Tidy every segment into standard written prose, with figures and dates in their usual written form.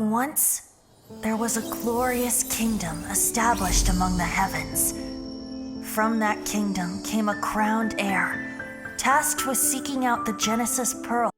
Once, there was a glorious kingdom established among the heavens. From that kingdom came a crowned heir, tasked with seeking out the Genesis Pearl.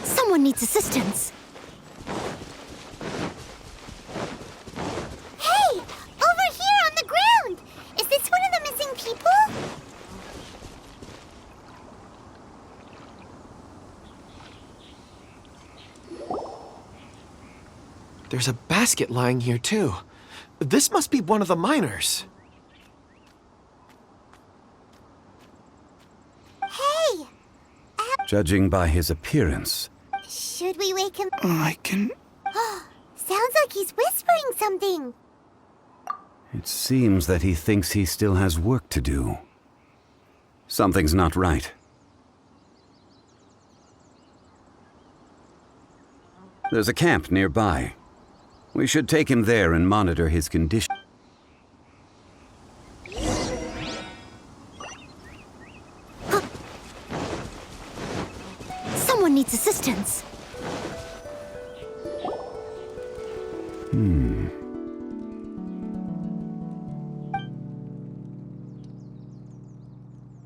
Someone needs assistance. Hey! Over here on the ground! Is this one of the missing people? There's a basket lying here, too. This must be one of the miners. Hey! Judging by his appearance, Should we wake him? I can... Sounds like he's whispering something. It seems that he thinks he still has work to do. Something's not right. There's a camp nearby. We should take him there and monitor his condition. Someone needs assistance.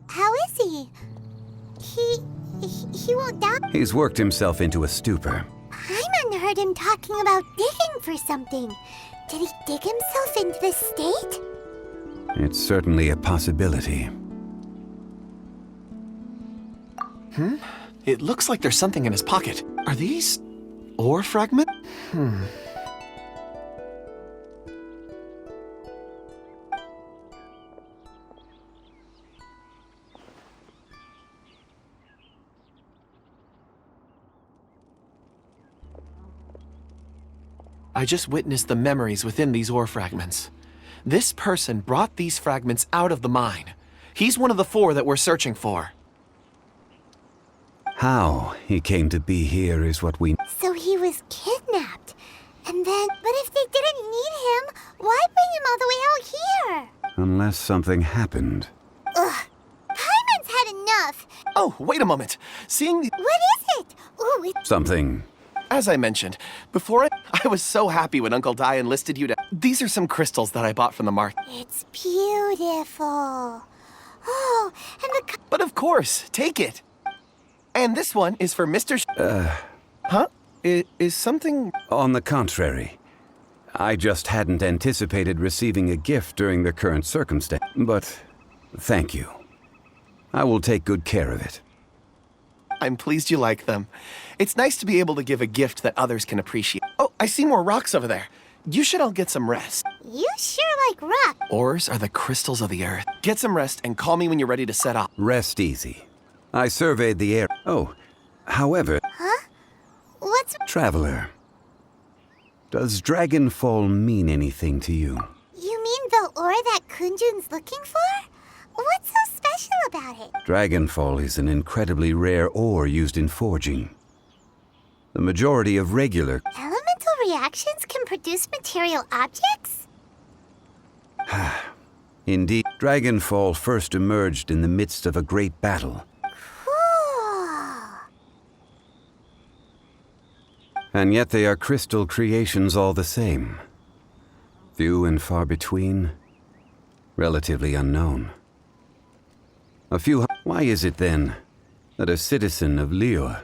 How is he? He won't die. He's worked himself into a stupor. Hyman heard him talking about digging for something. Did he dig himself into this state? It's certainly a possibility. It looks like there's something in his pocket. Are these ore fragments? I just witnessed the memories within these ore fragments. This person brought these fragments out of the mine. He's one of the 4 that we're searching for. How he came to be here is what we... So he was kidnapped. And then, but if they didn't need him, why bring him all the way out here? Unless something happened. Ugh. Hyman's had enough. Oh, wait a moment. Seeing... What is it? Ooh, it's... Something... As I mentioned, before I was so happy when Uncle Dai enlisted you to... These are some crystals that I bought from the market. It's beautiful. Oh, and the... But of course, take it. And this one is for Mr. Huh? Is something... On the contrary. I just hadn't anticipated receiving a gift during the current circumstance. But thank you. I will take good care of it. I'm pleased you like them. It's nice to be able to give a gift that others can appreciate. Oh, I see more rocks over there. You should all get some rest. You sure like rock. Ores are the crystals of the earth. Get some rest and call me when you're ready to set off. Rest easy. I surveyed the air. Oh, however... Huh? What's... Traveler, does Dragonfall mean anything to you? You mean the ore that Kunjun's looking for? What's so special about it? Dragonfall is an incredibly rare ore used in forging. The majority of regular... Elemental reactions can produce material objects? Indeed, Dragonfall first emerged in the midst of a great battle. Cool. And yet they are crystal creations all the same. Few and far between, relatively unknown. Why is it then that a citizen of Liu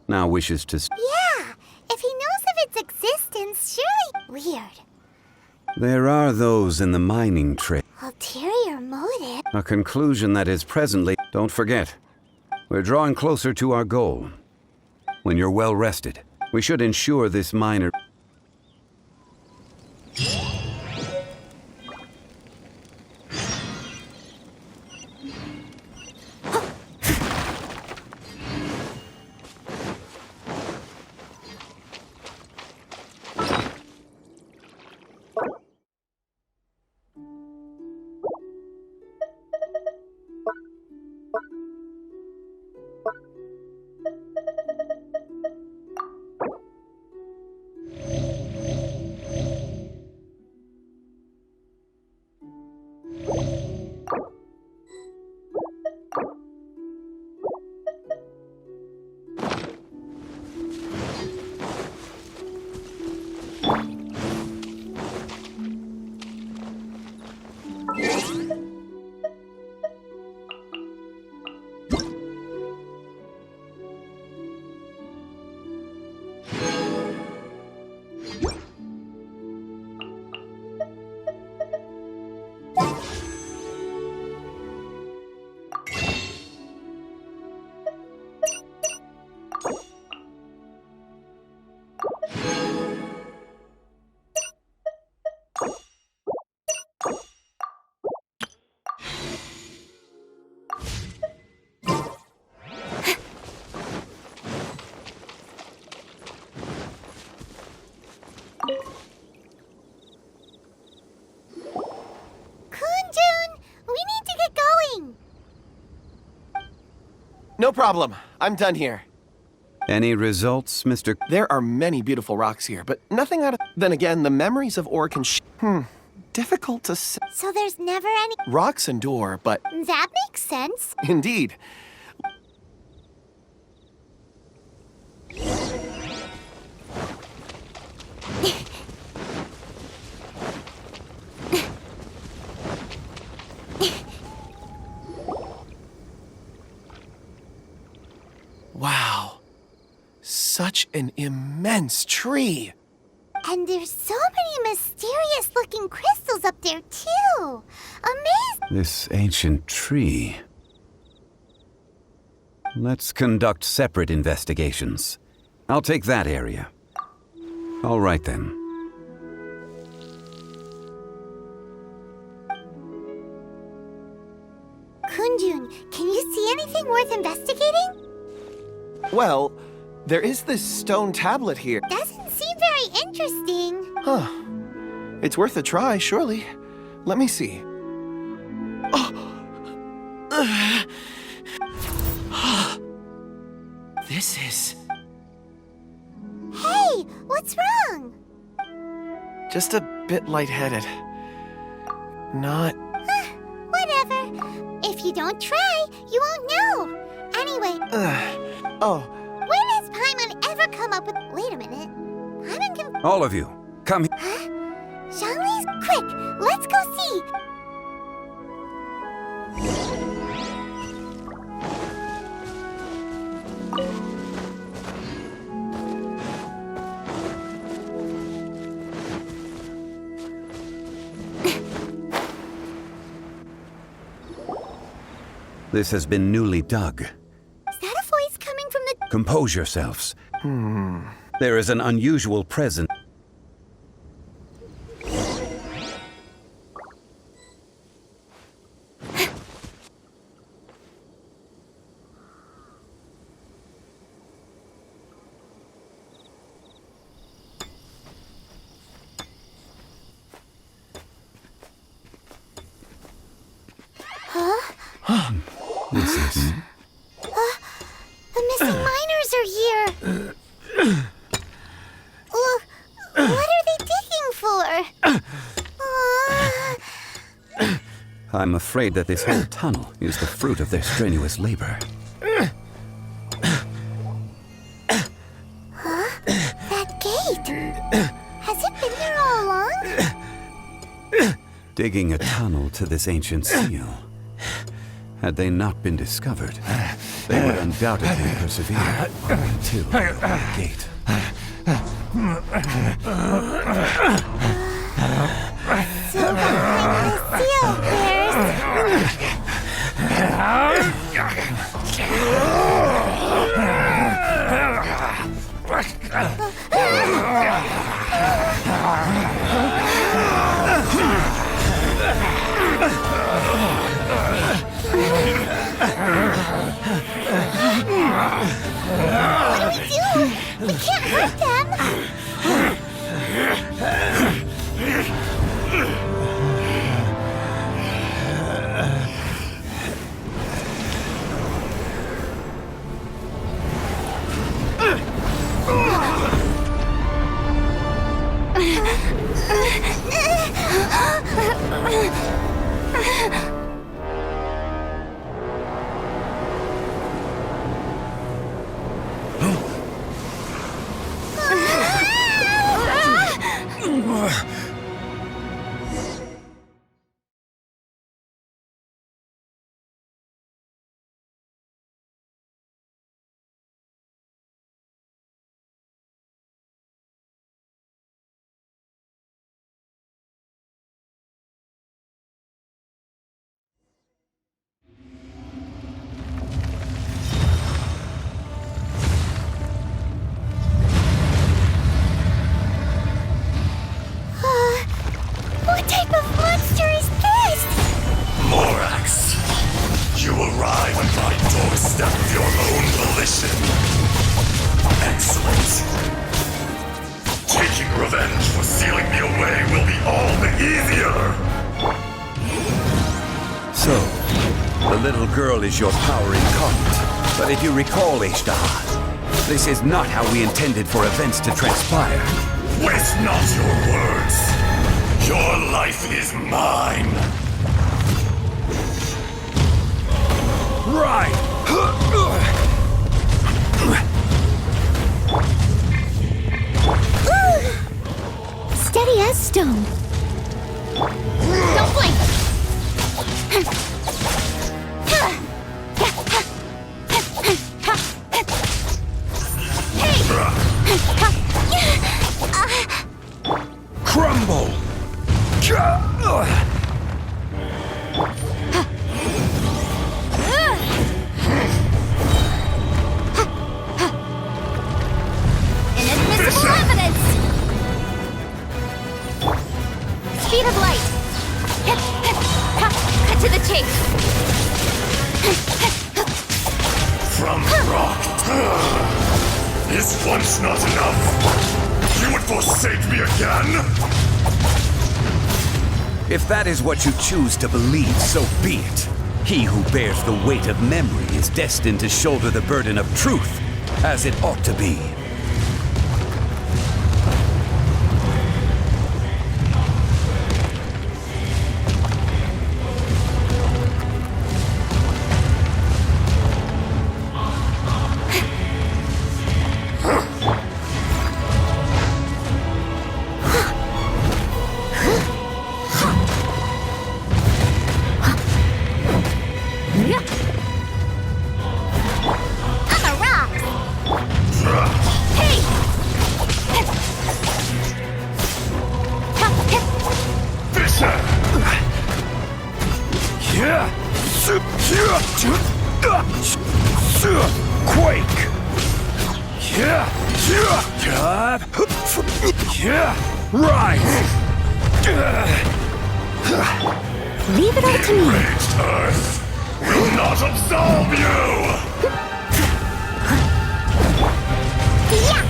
now wishes to... Yeah, if he knows of its existence, surely... Weird. There are those in the mining trade. Ulterior motive? A conclusion that is presently... Don't forget, we're drawing closer to our goal. When you're well rested, we should ensure this miner... No problem. I'm done here. Any results, Mr. There are many beautiful rocks here, but nothing out of... Then again, the memories of ore can difficult to say. So there's never any... Rocks endure, but... That makes sense. Indeed. Wow. Such an immense tree. And there's so many mysterious-looking crystals up there, too. Amazing. This ancient tree. Let's conduct separate investigations. I'll take that area. All right, then. Kunjun, can you see anything worth investigating? Well, there is this stone tablet here. Doesn't seem very interesting. Huh. It's worth a try, surely. Let me see. Oh! This is... Hey, what's wrong? just a bit lightheaded. Not... Whatever. If you don't try, you won't know. Anyway, Oh, when has Paimon ever come up with... Wait a minute. Paimon can... All of you, come here. Huh? Zhongli's... Quick, let's go see. This has been newly dug. Is that a voice coming from the... Compose yourselves. There is an unusual presence. This is... The missing miners are here. What are they digging for? I'm afraid that this whole tunnel is the fruit of their strenuous labor. That gate. Has it been there all along? Digging a tunnel to this ancient seal. Had they not been discovered, they would undoubtedly persevere until the gate. So behind the seal, Bears. What do we do? We can't hurt them. What type of monster is this? Morax, you arrive at my doorstep of your own volition. Excellent. Taking revenge for sealing me away will be all the easier. So, the little girl is your power incarnate. But if you recall, Ishtar, this is not how we intended for events to transpire. Waste not your words. Your life is mine. Right! Steady as stone. Don't blink. Crumble! Inadmissible evidence! Speed of light! Cut to the chase! From rock. Is once not enough? You would forsake me again? If that is what you choose to believe, so be it. He who bears the weight of memory is destined to shoulder the burden of truth, as it ought to be. I'm a rock! Hey! Fisher! Quake! Rise! Leave it all to me. Raged Earth will not absolve you! Yeah!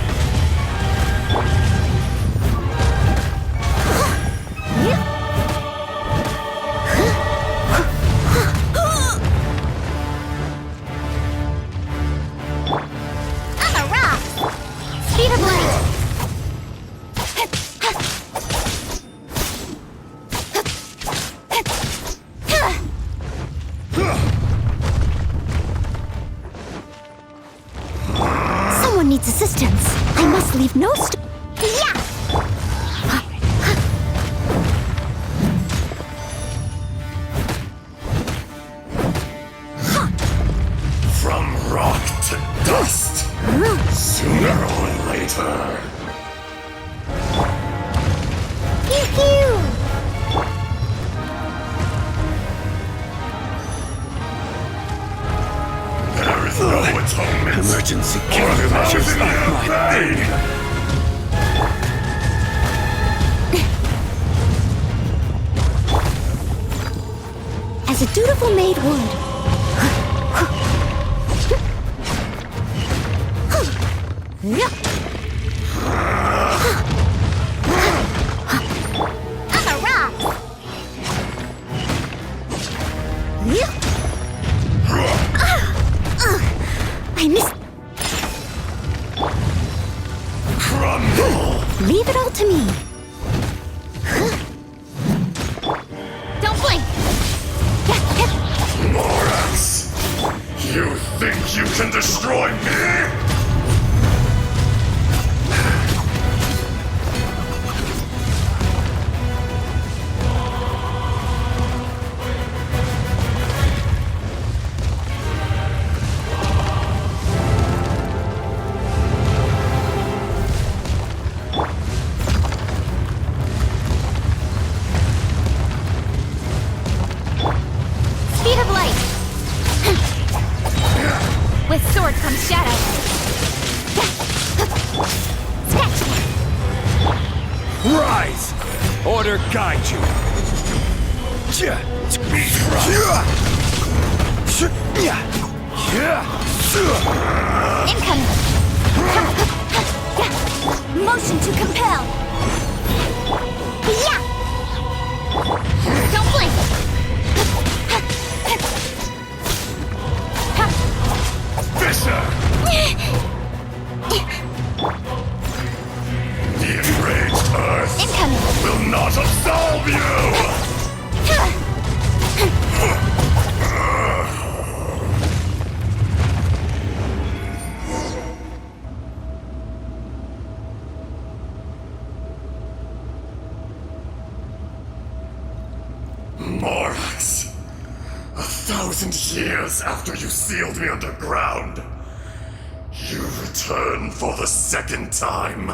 I'm a rock! Speed of light! Someone needs assistance. I must leave no Yeah! dust! Sooner or later. Pew pew! There is no atonement. Emergency countermeasures are my thing. As a dutiful maid would. I'm a rock! I missed. Crumble! Leave it all to me. Don't blink! Morax! You think you can destroy me? Speed of light! With sword comes shadow. Scratch! Rise! Order guide you. Incoming! Motion to compel! Yeah! Don't blink! Fisher! The enraged Earth Incoming! will not absolve you! Morax, 1,000 years after you sealed me underground, you return for the second time.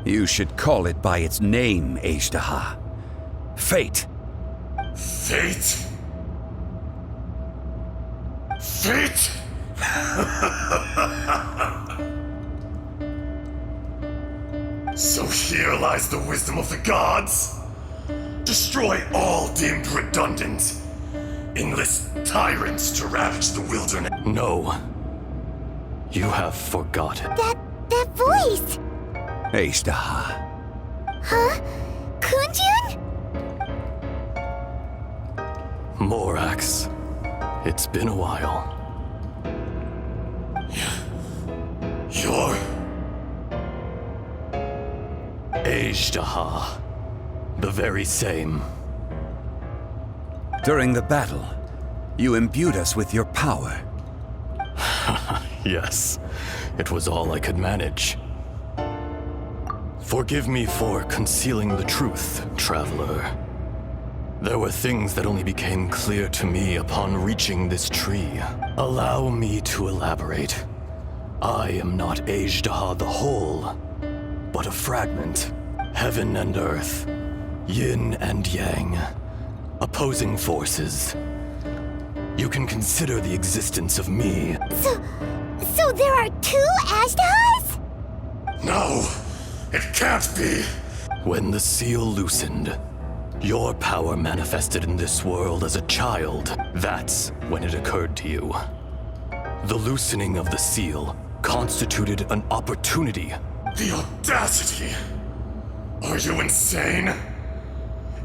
You should call it by its name, Azhdaha. Fate. Fate? Fate? So here lies the wisdom of the gods. Destroy all deemed redundant. Enlist tyrants to ravage the wilderness. No. You have forgotten. That voice! Azhdaha. Huh? Kunjun? Morax. It's been a while. You're... Azhdaha. The very same. During the battle, you imbued us with your power. Yes. It was all I could manage. Forgive me for concealing the truth, traveler. There were things that only became clear to me upon reaching this tree. Allow me to elaborate. I am not Azhdaha the whole, but a fragment. Heaven and earth, yin and yang, opposing forces. You can consider the existence of me. So there are two Azhdahas? No, it can't be. When the seal loosened, your power manifested in this world as a child. That's when it occurred to you. The loosening of the seal constituted an opportunity. The audacity! Are you insane?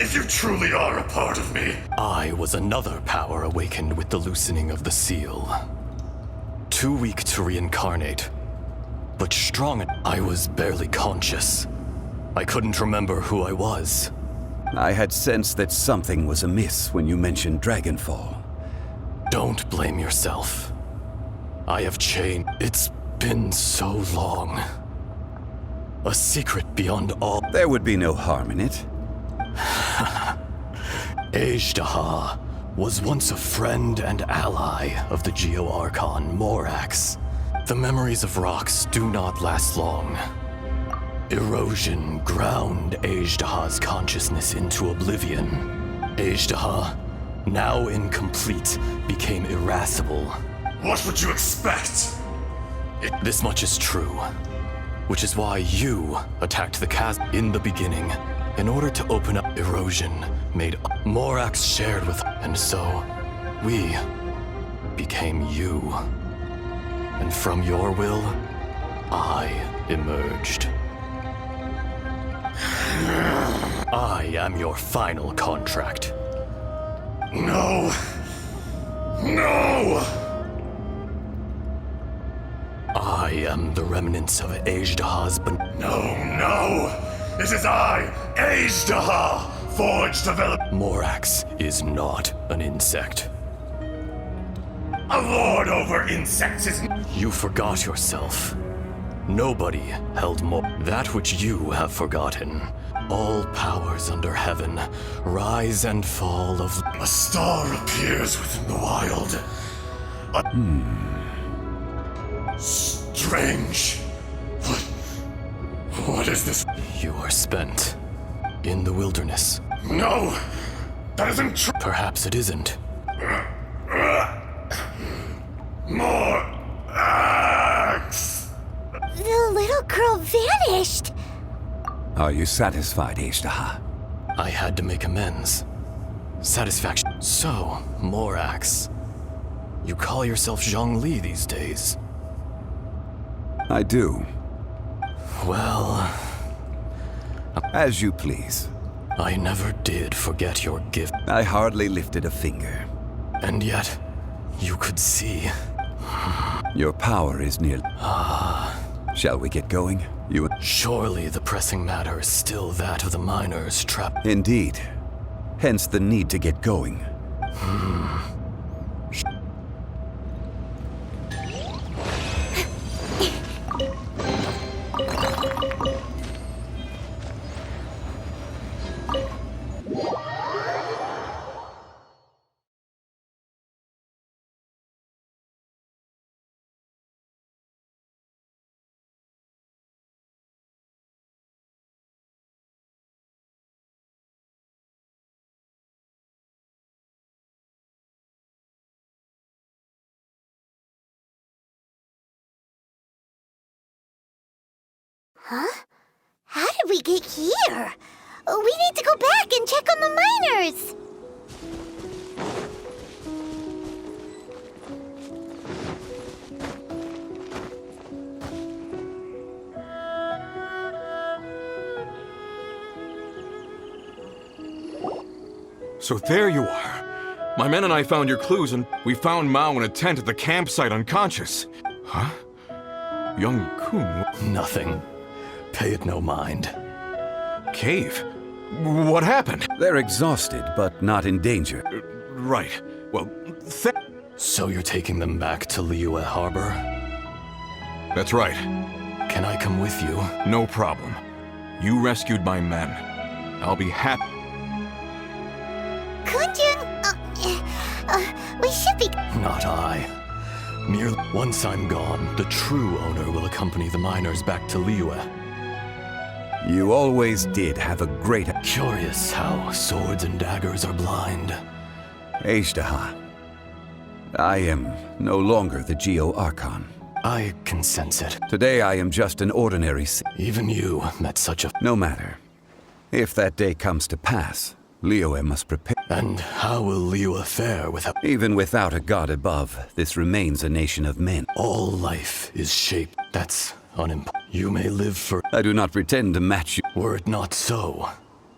If you truly are a part of me, I was another power awakened with the loosening of the seal. Too weak to reincarnate, but strong. I was barely conscious. I couldn't remember who I was. I had sensed that something was amiss when you mentioned Dragonfall. Don't blame yourself. I have changed. It's been so long. A secret beyond all. There would be no harm in it. Azhdaha, was once a friend and ally of the Geo-Archon Morax. The memories of rocks do not last long. Erosion ground Azhdaha's consciousness into oblivion. Azhdaha, now incomplete, became irascible. What would you expect? This much is true, which is why you attacked the chasm in the beginning. In order to open up, erosion made Morax shared with, and so we became you. And from your will, I emerged. I am your final contract. No. No! I am the remnants of Azhdaha's No! It is I, Azhdaha, forged develop. Morax is not an insect. A lord over insects is. You forgot yourself. Nobody held more. That which you have forgotten. All powers under heaven rise and fall of. A star appears within the wild. Strange. What is this? You are spent in the wilderness. No! That isn't true! Perhaps it isn't. More axe! The little girl vanished. Are you satisfied, Azhdaha? I had to make amends. Satisfaction. So, Morax. You call yourself Zhongli these days. I do. Well, As you please. I never did forget your gift. I hardly lifted a finger. And yet, you could see. Your power is near. Shall we get going? You. Surely the pressing matter is still that of the miners trapped. Indeed. Hence the need to get going. Huh? How did we get here? We need to go back and check on the miners. So there you are. My men and I found your clues, and we found Mao in a tent at the campsite unconscious. Huh? Young Kun. Nothing. Pay it no mind. Cave? What happened? They're exhausted, but not in danger. Right. Well, So you're taking them back to Liyue Harbor? that's right. Can I come with you? No problem. You rescued my men. I'll be happy. Kunjun, we should be. Not I. Merely once I'm gone, the true owner will accompany the miners back to Liyue. You always did have a great. Curious how swords and daggers are blind. Azhdaha. I am no longer the Geo-Archon. I can sense it. Today I am just an ordinary Even you met such a... No matter. If that day comes to pass, Liyue must prepare. And how will Liyue fare without... Even without a god above, this remains a nation of men. All life is shaped. That's You may live for... I do not pretend to match you. Were it not so,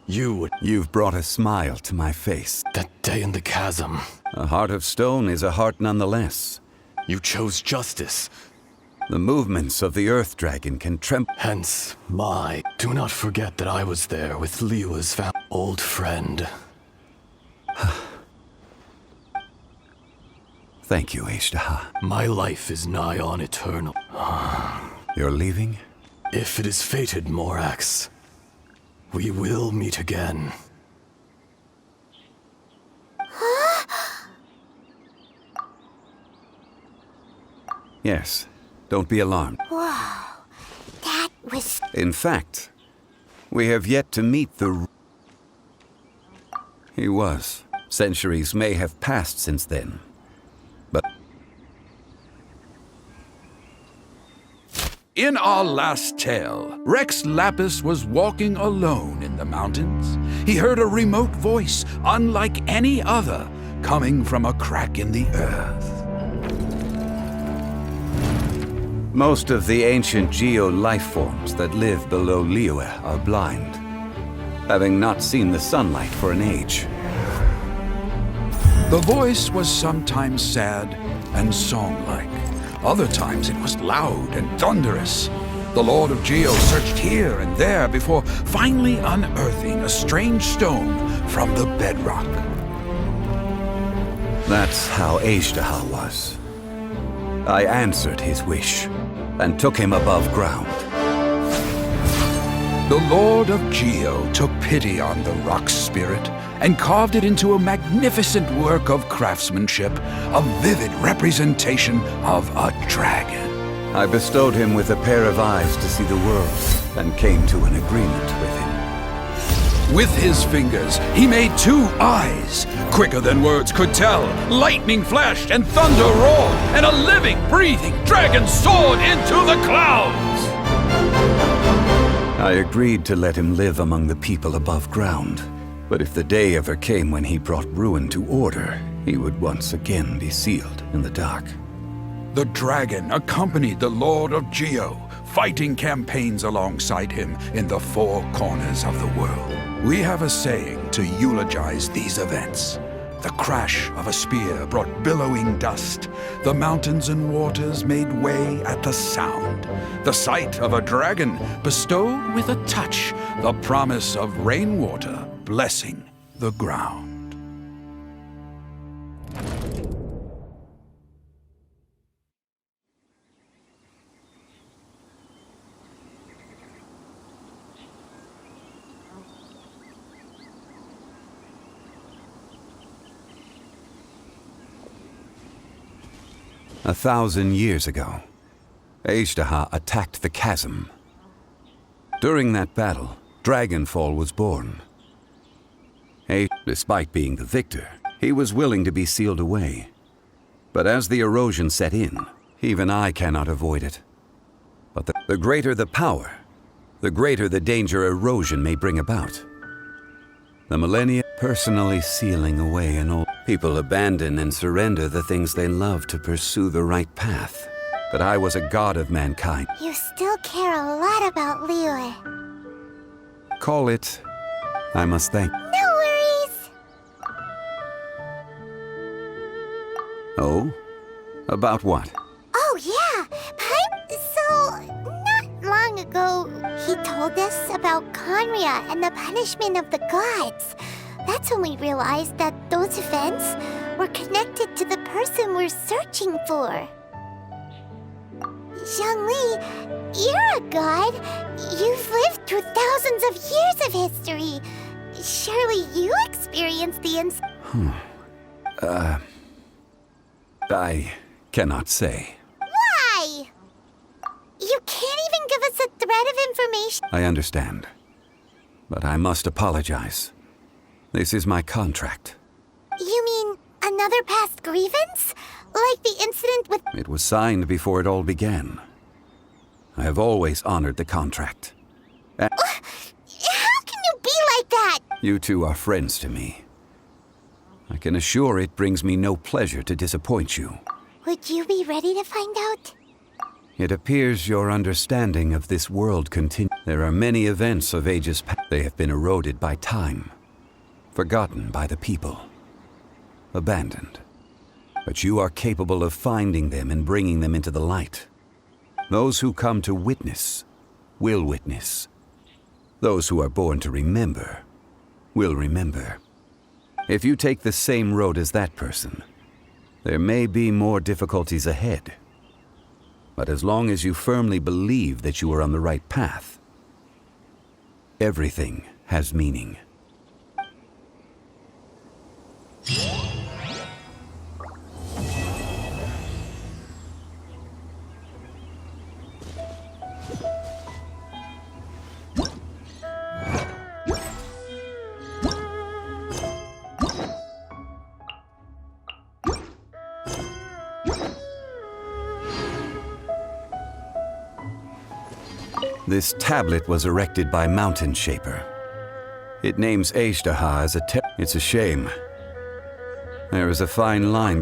you would... You've brought a smile to my face. That day in the chasm, A heart of stone is a heart nonetheless. you chose justice. The movements of the Earth Dragon can tremble. Hence, my... Do not forget that I was there with Liyue's old friend. Thank you, Azhdaha. My life is nigh on eternal. You're leaving? If it is fated, Morax, we will meet again. Huh? Yes, don't be alarmed. Whoa, that was... In fact, we have yet to meet the... He was. Centuries may have passed since then, but... In our last tale, Rex Lapis was walking alone in the mountains. He heard a remote voice, unlike any other, coming from a crack in the earth. Most of the ancient geo-life forms that live below Liyue are blind, having not seen the sunlight for an age. The voice was sometimes sad and song-like. Other times it was loud and thunderous. The Lord of Geo searched here and there before finally unearthing a strange stone from the bedrock. That's how Azhdaha was. I answered his wish and took him above ground. The Lord of Geo took pity on the rock spirit and carved it into a magnificent work of craftsmanship, a vivid representation of a dragon. I bestowed him with a pair of eyes to see the world and came to an agreement with him. With his fingers, he made 2 eyes. Quicker than words could tell, lightning flashed and thunder roared, and a living, breathing dragon soared into the clouds. I agreed to let him live among the people above ground. But if the day ever came when he brought ruin to order, he would once again be sealed in the dark. The dragon accompanied the Lord of Geo, fighting campaigns alongside him in the 4 corners of the world. We have a saying to eulogize these events. The crash of a spear brought billowing dust. The mountains and waters made way at the sound. The sight of a dragon bestowed with a touch the promise of rainwater blessing the ground. A 1,000 years ago, Azhdaha attacked the chasm. During that battle, Dragonfall was born. Despite being the victor, he was willing to be sealed away. But as the erosion set in, even I cannot avoid it. But the greater the power, the greater the danger erosion may bring about. The millennia personally sealing away an old... People abandon and surrender the things they love to pursue the right path. But I was a god of mankind. You still care a lot about Liyue. Call it... I must thank... No worries. Oh? About what? Oh, yeah. So, not long ago, he told us about Conria and the punishment of the gods. That's when we realized that those events were connected to the person we're searching for. Zhongli, you're a god. You've lived through thousands of years of history. Surely you experienced the I cannot say. Why? You can't even give us a thread of information. I understand. But I must apologize. This is my contract. You mean another past grievance? Like the incident with... It was signed before it all began. I have always honored the contract. How can you be like that? You two are friends to me. I can assure it brings me no pleasure to disappoint you. Would you be ready to find out? It appears your understanding of this world continues. There are many events of ages past. They have been eroded by time. Forgotten by the people. Abandoned. But you are capable of finding them and bringing them into the light. Those who come to witness will witness. Those who are born to remember will remember. If you take the same road as that person, there may be more difficulties ahead. But as long as you firmly believe that you are on the right path, everything has meaning. This tablet was erected by Mountain Shaper. It names Ashtaha as a It's a shame. There is a fine line